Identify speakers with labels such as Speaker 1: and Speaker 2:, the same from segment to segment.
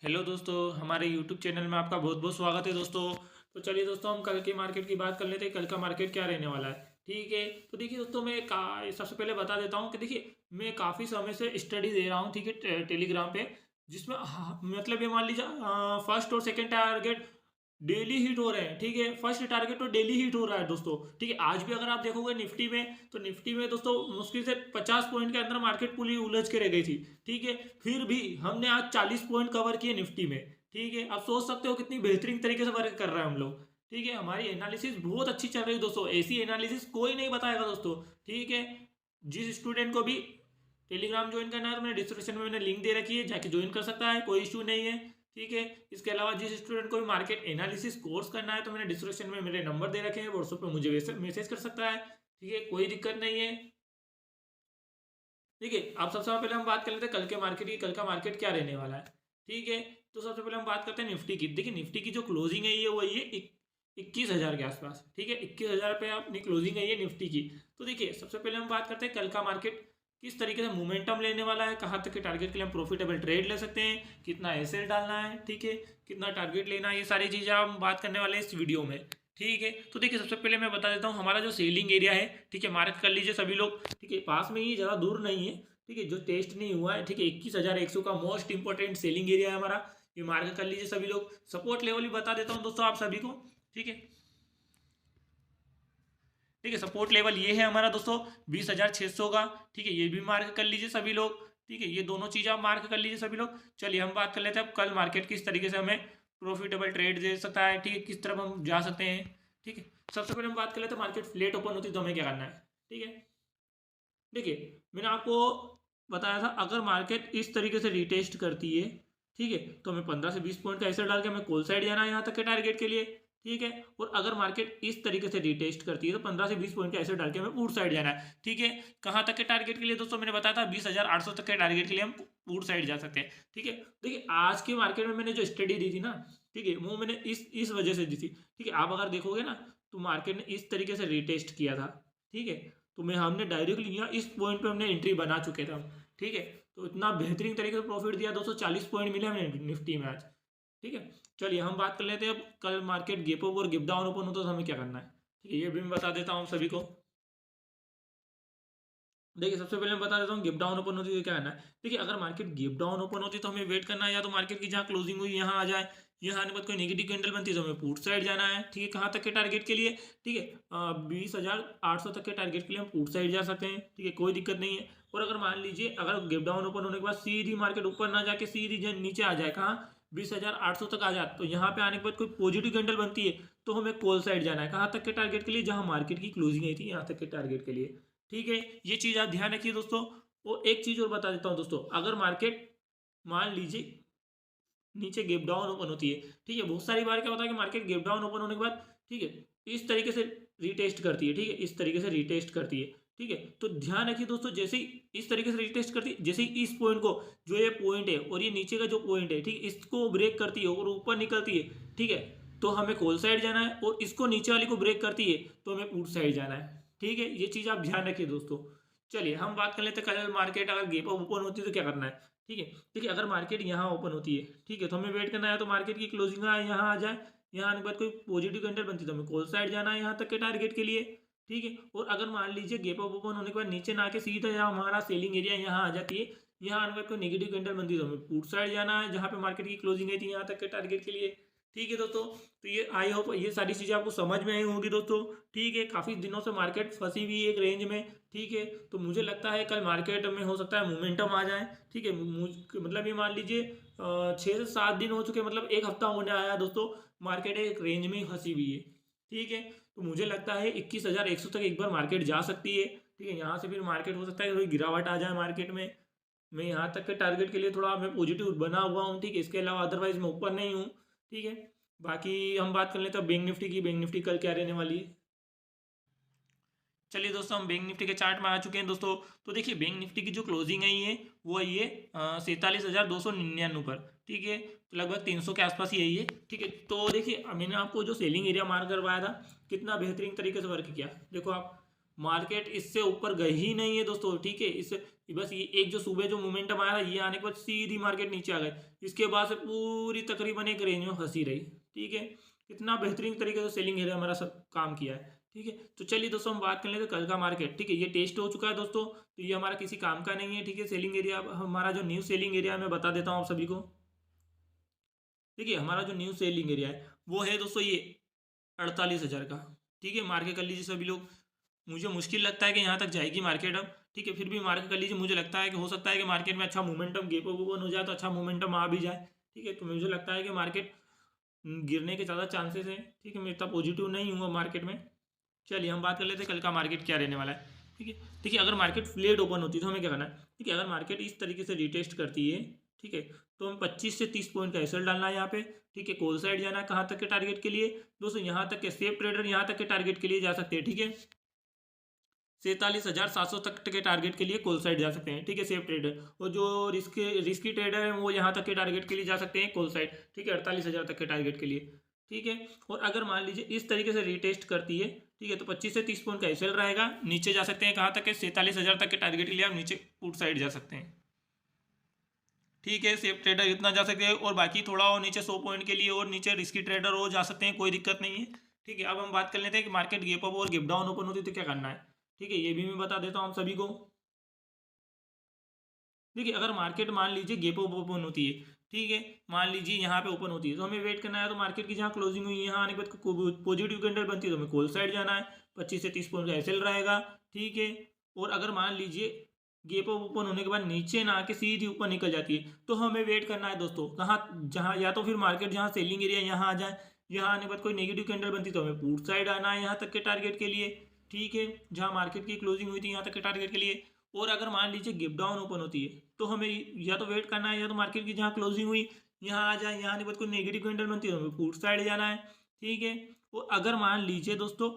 Speaker 1: Hello दोस्तों, हमारे YouTube channel में आपका बहुत बहुत स्वागत है दोस्तों। तो चलिए दोस्तों, हम कल के मार्केट की बात कर लेते हैं। कल का मार्केट क्या रहने वाला है। ठीक है, तो देखिए दोस्तों, सबसे पहले बता देता हूँ कि देखिए मैं काफ़ी समय से स्टडी दे रहा हूँ, ठीक है, टेलीग्राम पे। जिसमें मतलब ये मान लीजिए फर्स्ट और सेकंड टारगेट डेली हिट हो रहे हैं। ठीक है, फर्स्ट टारगेट तो डेली हिट हो रहा है दोस्तों। ठीक है, आज भी अगर आप देखोगे निफ्टी में, तो निफ्टी में दोस्तों मुश्किल से 50 पॉइंट के अंदर मार्केट पूरी उलझ के रह गई थी। ठीक है, फिर भी हमने आज 40 पॉइंट कवर किए निफ्टी में। ठीक है, आप सोच सकते हो कितनी बेहतरीन तरीके से वर्क कर रहा है हम लोग। ठीक है, हमारी एनालिसिस बहुत अच्छी चल रही है दोस्तों। ऐसी एनालिसिस कोई नहीं बताएगा दोस्तों। ठीक है, जिस स्टूडेंट को भी टेलीग्राम ज्वाइन करना है तो मैंने डिस्क्रिप्शन में मैंने लिंक दे रखी है, जाके ज्वाइन कर सकता है, कोई इशू नहीं है। ठीक है, इसके अलावा जिस स्टूडेंट को भी मार्केट एनालिसिस कोर्स करना है तो मैंने डिस्क्रिप्शन में मेरे नंबर दे रखे हैं, व्हाट्सएप पे मुझे मैसेज कर सकता है। ठीक है, कोई दिक्कत नहीं है। ठीक है, अब सबसे पहले हम बात कर लेते हैं कल के मार्केट की। कल का मार्केट क्या रहने वाला है। ठीक है, तो सबसे पहले हम बात करते हैं निफ्टी की। देखिए निफ्टी की जो क्लोजिंग है ये वही है 21,000 के आसपास। ठीक है, 21,000 पे अपनी क्लोजिंग है ये निफ्टी की। तो देखिए सबसे पहले हम बात करते हैं कल का मार्केट किस तरीके से मोमेंटम लेने वाला है, कहाँ तक के टारगेट के लिए हम प्रॉफिटेबल ट्रेड ले सकते हैं, कितना एसेट डालना है, ठीक है, कितना टारगेट लेना है, ये सारी चीज़ें हम बात करने वाले हैं इस वीडियो में। ठीक है, तो देखिए सबसे पहले मैं बता देता हूँ हमारा जो सेलिंग एरिया है। ठीक है, मार्क कर लीजिए सभी लोग। ठीक है, पास में ही, ज़्यादा दूर नहीं है। ठीक है, जो टेस्ट नहीं हुआ है। ठीक है, 21,100 का मोस्ट इंपॉर्टेंट सेलिंग एरिया है हमारा। ये मार्क कर लीजिए सभी लोग। सपोर्ट लेवल भी बता देता हूँ दोस्तों आप सभी को। ठीक है, ठीक है, सपोर्ट लेवल ये है हमारा दोस्तों 20,600 का। ठीक है, ये भी मार्क कर लीजिए सभी लोग। ठीक है, ये दोनों चीज़ आप मार्क कर लीजिए सभी लोग। चलिए हम बात कर लेते हैं अब कल मार्केट किस तरीके से हमें प्रॉफिटेबल ट्रेड दे सकता है। ठीक है, किस तरफ हम जा सकते हैं। ठीक है, सबसे पहले हम बात कर लेते हैं मार्केट फ्लेट ओपन होती है तो हमें क्या करना है। ठीक है, देखिए मैंने आपको बताया था अगर मार्केट इस तरीके से रिटेस्ट करती है, ठीक है, तो हमें 15 से 20 पॉइंट का ऐसे डाल के हमें कॉल साइड जाना है यहाँ तक के टारगेट के लिए। ठीक है, और अगर मार्केट इस तरीके से रिटेस्ट करती है तो 15 से 20 पॉइंट का ऐसे डाल के हमें पुट साइड जाना है। ठीक है, कहाँ तक के टारगेट के लिए दोस्तों मैंने बताया था 20,800 तक के टारगेट के लिए हम पुट साइड जा सकते हैं। ठीक है, देखिए आज के मार्केट में मैंने जो स्टडी दी थी ना, ठीक है, वो मैंने इस वजह से दी थी। ठीक है, आप अगर देखोगे ना तो मार्केट ने इस तरीके से रिटेस्ट किया था। ठीक है, तो मैं हमने डायरेक्टली लिया इस पॉइंट पे हमने एंट्री बना चुके थे हम। ठीक है, तो इतना बेहतरीन तरीके से प्रॉफिट दिया, 240 पॉइंट मिले हमें निफ्टी में आज। ठीक है, चलिए हम बात कर लेते हैं अब कल मार्केट गैप अप और गैप डाउन ओपन होता है तो हमें क्या करना है। ठीक है, ये भी मैं बता देता हूँ सभी को। देखिए सबसे पहले मैं बता देता हूँ गैप डाउन ओपन होती है तो क्या करना है। देखिए अगर मार्केट गैप डाउन ओपन होती है तो हमें वेट करना है, या तो मार्केट की जहाँ क्लोजिंग हुई यहाँ आ जाए, यहाँ आने के बाद कोई नेगेटिव कैंडल बनती है तो हमें पुट साइड जाना है। ठीक है, कहाँ तक के टारगेट के लिए। ठीक है, 20,800 तक के टारगेट के लिए हम पुट साइड जा सकते हैं। ठीक है, कोई दिक्कत नहीं है। और अगर मान लीजिए अगर गैप डाउन ओपन होने के बाद सीधी मार्केट ऊपर ना जाके सीधी नीचे आ जाए, कहाँ 20,800 तक आ जाए, तो यहाँ पे आने के बाद कोई पॉजिटिव कैंडल बनती है तो हमें कॉल साइड जाना है। कहाँ तक के टारगेट के लिए, जहाँ मार्केट की क्लोजिंग आई थी यहाँ तक के टारगेट के लिए। ठीक है, ये चीज़ आप ध्यान रखिए दोस्तों। और एक चीज़ और बता देता हूँ दोस्तों, अगर मार्केट मान लीजिए नीचे गैप डाउन ओपन होती है, ठीक है, बहुत सारी बार क्या होता है कि मार्केट गैप डाउन ओपन होने के बाद, ठीक है, इस तरीके से रिटेस्ट करती है। ठीक है, इस तरीके से रिटेस्ट करती है। ठीक है, तो ध्यान रखिए दोस्तों, जैसे ही इस तरीके से रिटेस्ट करती है, जैसे ही इस पॉइंट को, जो ये पॉइंट है और ये नीचे का जो पॉइंट है, ठीक है, इसको ब्रेक करती है और ऊपर निकलती है, ठीक है, तो हमें कॉल साइड जाना है। और इसको नीचे वाली को ब्रेक करती है तो हमें पुट साइड जाना है। ठीक है, ये चीज़ आप ध्यान रखिए दोस्तों। चलिए हम बात कर लेते हैं कल मार्केट अगर गैप अप ओपन होती है तो क्या करना है। ठीक है, देखिए अगर मार्केट यहाँ ओपन होती है, ठीक है, तो हमें वेट करना है तो मार्केट की क्लोजिंग यहाँ आ जाए, यहाँ आने के बाद कोई पॉजिटिव कैंडल बनती है तो हमें कॉल साइड जाना है यहाँ तक के टारगेट के लिए। ठीक है, और अगर मान लीजिए गैप अप ओपन होने के बाद नीचे ना आके सीधा यहाँ हमारा सेलिंग एरिया यहाँ आ जाती है, यहाँ आने के बाद कोई नेगेटिव कैंडल बनती है तो हमें पुट साइड जाना है जहाँ पे मार्केट की क्लोजिंग आई थी यहाँ तक के टारगेट के लिए। ठीक है दोस्तों, तो ये आई होप ये सारी चीज़ें आपको समझ में आई होंगी दोस्तों। ठीक है, काफ़ी दिनों से मार्केट फंसी हुई है एक रेंज में। ठीक है, तो मुझे लगता है कल मार्केट में हो सकता है मोमेंटम आ जाए। ठीक है, मतलब ये मान लीजिए 6 से 7 दिन हो चुके, मतलब एक हफ्ता होने आया दोस्तों, मार्केट एक रेंज में ही फंसी हुई है। ठीक है, तो मुझे लगता है 21,100 तक एक बार मार्केट जा सकती है। ठीक है, यहाँ से फिर मार्केट हो सकता है थोड़ी गिरावट आ जाए मार्केट में। मैं यहाँ तक के टारगेट के लिए थोड़ा मैं पॉजिटिव बना हुआ हूँ। ठीक है, इसके अलावा अदरवाइज मैं ऊपर नहीं हूँ। ठीक है, बाकी हम बात कर लेते हैं बैंक निफ्टी की। बैंक निफ्टी कल क्या रहने वाली है। चलिए दोस्तों, हम बैंक निफ्टी के चार्ट में आ चुके हैं दोस्तों। तो देखिए बैंक निफ्टी की जो क्लोजिंग आई है वो आई है 47,299 पर। ठीक है, तो लगभग 300 के आसपास ही आई है। ठीक है, तो देखिए मैंने आपको जो सेलिंग एरिया मार्क करवाया था कितना बेहतरीन तरीके से वर्क किया। देखो आप, मार्केट इससे ऊपर गई ही नहीं है दोस्तों। ठीक है, इस बस ये एक जो सुबह जो मोमेंटम आया था, ये आने के बाद सीधी मार्केट नीचे आ गई। इसके बाद से पूरी तकरीबन एक रेंज में फंसी रही। ठीक है, कितना बेहतरीन तरीके से सेलिंग एरिया हमारा सब काम किया है। ठीक है, तो चलिए दोस्तों हम बात कर लेते हैं कल का मार्केट। ठीक है, ये टेस्ट हो चुका है दोस्तों, तो ये हमारा किसी काम का नहीं है। ठीक है, सेलिंग एरिया हमारा जो न्यू सेलिंग एरिया मैं बता देता हूँ आप सभी को। देखिए, हमारा जो न्यू सेलिंग एरिया है वो है दोस्तों ये 48,000 का। ठीक है, मार्केट कर लीजिए सभी लोग। मुझे मुश्किल लगता है कि यहाँ तक जाएगी मार्केट अब। ठीक है, फिर भी मार्केट कर लीजिए। मुझे लगता है कि हो सकता है कि मार्केट में अच्छा मोमेंटम गैप ओपन हो जाए, तो अच्छा मोमेंटम आ भी जाए। ठीक है, तो मुझे लगता है कि मार्केट गिरने के ज़्यादा चांसेस हैं। ठीक है, मैं इतना पॉजिटिव नहीं हूँ मार्केट में। चलिए हम बात कर लेते हैं कल का मार्केट क्या रहने वाला है। ठीक है, देखिए अगर मार्केट फ्लेट ओपन होती है तो हमें क्या करना है। ठीक है, अगर मार्केट इस तरीके से रिटेस्ट करती है, ठीक है, तो हम 25 से 30 पॉइंट का एसएल डालना है यहाँ पे। ठीक है, कॉल साइड जाना है कहाँ तक के टारगेट के लिए दोस्तों, यहाँ तक के सेफ ट्रेडर यहाँ तक के टारगेट के लिए जा सकते हैं। ठीक है, 47,700 तक के टारगेट के लिए कॉल साइड जा सकते हैं। ठीक है, सेफ ट्रेडर, और जो रिस्की ट्रेडर है वो यहाँ तक के टारगेट के लिए जा सकते हैं कॉल साइड। ठीक है, 48,000 तक के टारगेट के लिए। ठीक है, और अगर मान लीजिए इस तरीके से रिटेस्ट करती है, ठीक है, तो 25 से 30 पॉइंट का एसएल रहेगा। नीचे जा सकते हैं कहाँ तक है, 47,000 तक के टारगेट के लिए आप नीचे पुट साइड जा सकते हैं। ठीक है, सेफ ट्रेडर इतना जा सकते हैं, और बाकी थोड़ा और नीचे 100 पॉइंट के लिए और नीचे रिस्की ट्रेडर हो जा सकते हैं, कोई दिक्कत नहीं है। ठीक है, अब हम बात कर लेते हैं कि मार्केट गैप अप और गैप डाउन ओपन होती है तो क्या करना है। ठीक है, ये भी मैं बता देता हूँ आप सभी को। देखिए, अगर मार्केट मान लीजिए गैप अप ओपन होती है, ठीक है, मान लीजिए यहाँ पे ओपन होती है, तो हमें वेट करना है। तो मार्केट की जहाँ क्लोजिंग हुई है यहाँ आने के बाद पॉजिटिव कैंडल बनती है तो हमें कॉल साइड जाना है। 25 से 30 पॉइंट का एसएल रहेगा। ठीक है, और अगर मान लीजिए गैप अप ओपन होने के बाद नीचे ना आके सीधी ऊपर निकल जाती है, तो हमें वेट करना है दोस्तों कहाँ, जहाँ या तो फिर मार्केट जहाँ सेलिंग एरिया यहाँ आ जाए, यहाँ आने के बाद कोई नेगेटिव कैंडल बनती तो हमें पुट साइड आना है यहाँ तक के टारगेट के लिए। ठीक है, जहाँ मार्केट की क्लोजिंग हुई थी यहाँ तक के टारगेट के लिए। और अगर मान लीजिए गैप डाउन ओपन होती है तो हमें या तो वेट करना है, या तो मार्केट की जहाँ क्लोजिंग हुई यहाँ आ जाए, यहाँ आने के बाद कोई नेगेटिव कैंडल बनती है तो हमें पुट साइड जाना है। ठीक है, और अगर मान लीजिए दोस्तों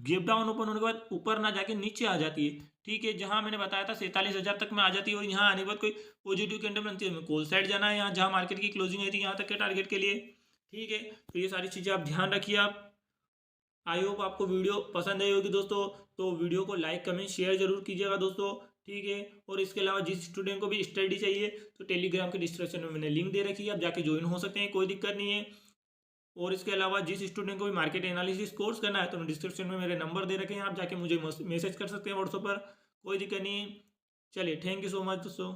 Speaker 1: गैप डाउन ओपन होने के बाद ऊपर ना जाके नीचे आ जाती है, ठीक है, जहां मैंने बताया था 47,000 तक में आ जाती है, और यहाँ आने के बाद कोई पॉजिटिव कैंडल बनती है, हमें कॉल साइड जाना है यहाँ जहाँ मार्केट की क्लोजिंग हुई थी यहाँ तक के टारगेट के लिए। ठीक है, तो ये सारी चीज़ें आप ध्यान रखिए आप। आई होप आपको वीडियो पसंद आई होगी दोस्तों, तो वीडियो को लाइक कमेंट शेयर जरूर कीजिएगा दोस्तों। ठीक है, और इसके अलावा जिस स्टूडेंट को भी स्टडी चाहिए तो टेलीग्राम के डिस्क्रिप्शन में मैंने लिंक दे रखी है, आप जाके ज्वाइन हो सकते हैं, कोई दिक्कत नहीं है। और इसके अलावा जिस स्टूडेंट को भी मार्केट एनालिसिस कोर्स करना है तो डिस्क्रिप्शन में मेरे नंबर दे रखे हैं, आप जाके मुझे मैसेज कर सकते हैं व्हाट्सएप पर, कोई दिक्कत नहीं है। चलिए, थैंक यू सो मच दोस्तों।